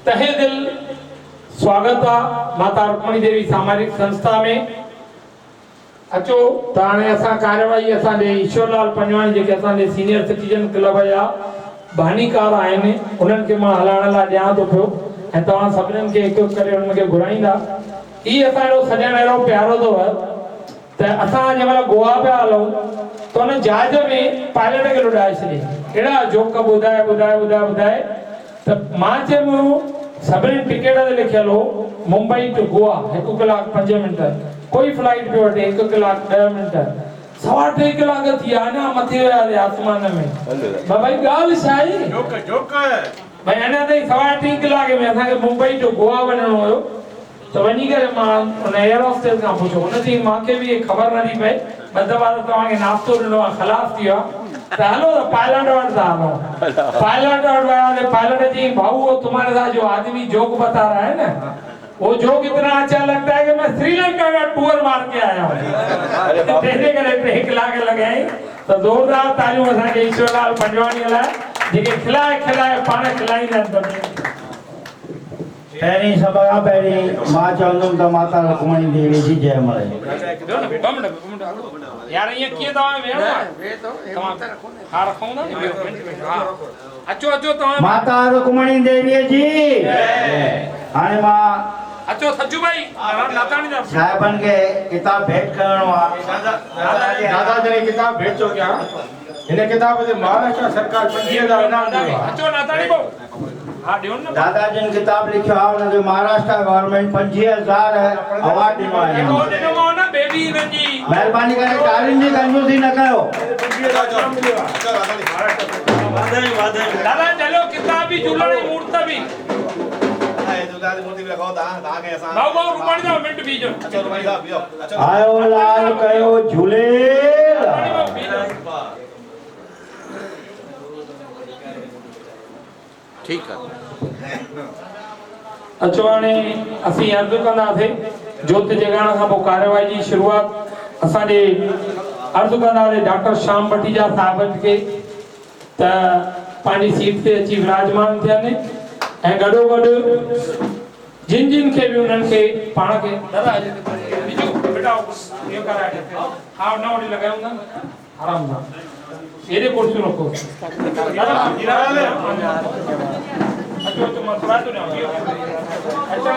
तहे दिल स्वागत आ माता रुक्मणी देवी सामाजिक संस्था में अचो ताने असा कार्यवाही असा दे ईश्वरलाल पंजवाणी जेके असा दे सीनियर सिटीजन क्लब या बहानीकार आहिनि उन्हनि के मां हलाइण लाइ ॾियां थो पियो ऐं तव्हां सभिनीनि खे हिकु करे उन्हनि खे घुराईंदा ई असांजो सॼण अहिड़ो प्यारो अथव त असां जंहिंमहिल गोवा पिया हलूं त हुन जहाज में पायलट खे लुॾाए छॾियईं अहिड़ा जोक ॿुधाए त मां चयो सभिनी टिकेट ते लिखियल हो मुंबई टू गोवा 1 कलाक 5 मिंट कोई फ्लाइट पे वठे 1 कलाक 10 मिंट 2.5 कलाक थी आना मथे विया आसमान में भाई ॻाल्हि छा आहे जोक भाई अञा ताईं 2.5 कलाक में असांखे मुंबई टू गोवा वञणो हुयो तो वनी करे मां उन एयर होस्टेस का पूछो उन जी मां के भी खबर न थी पई बदवा तो तवा के नाश्तो ॾिनो खलास थियो त हलो तो पायलट वट था हलो पायलट वट गया ने पायलट जी भाऊ वो तुम्हारे साथ जो आदमी जोक बता रहा है ना वो जोक इतना अच्छा लगता है कि मैं श्रीलंका का टूर मार के आया हूं तेरे करे 1 लाख लगे तो जोरदार तालियों असा के ईश्वरलाल पंजवाणी ला जेके खिलाए पाण खिलाईंदा पहिरीं सभा खां पहिरीं मां चवंदुमि त माता रुक्मणी देवी जी जय मले यार ये किए तव्हां वेणो आहे तव्हां हा रखूं ना हां अचो तव्हां माता रुक्मणी देवी जी हाणे मां अचो सजू भाई नाताणी जा साहिबन के किताब भेंट करणो आहे दादा जने किताब भेंट चो क्या इन किताब से महाराष्ट्र सरकार 50,000 इनाम दियो आहे अचो नाताणी भाऊ हां ॾियो न दादा जिन किताब लिखियो आहे हुन जो महाराष्ट्र गवर्नमेंट 50,000 अवार्ड ॾिनो आहे ॾिनो न बेबी इन्हनि जी महिरबानी करे कारिन जी कंजूसी न कयो दादा चलो किताब भी झूलण जी मूर्त भी भाऊ रुपण जा मिंट बीजो आयो लाल कयो झूले ठीक है अचो हाणे असीं अर्ज़ कंदासीं जोत जगाइण खां पोइ कार्यवाही जी शुरूआत असांजे अर्ज़ कंदासीं डॉक्टर श्याम भटीजा साहब खे त पंहिंजी सीट ते अची विराजमान थियनि ऐं गॾोगॾु जिन खे बि उन्हनि खे पाण खे दादा बिजू बेटा इहो कराए हा न ओॾे लॻायूं था आराम सां हेॾे कुर्सियूं रखो अचो मथुरा तो न अचो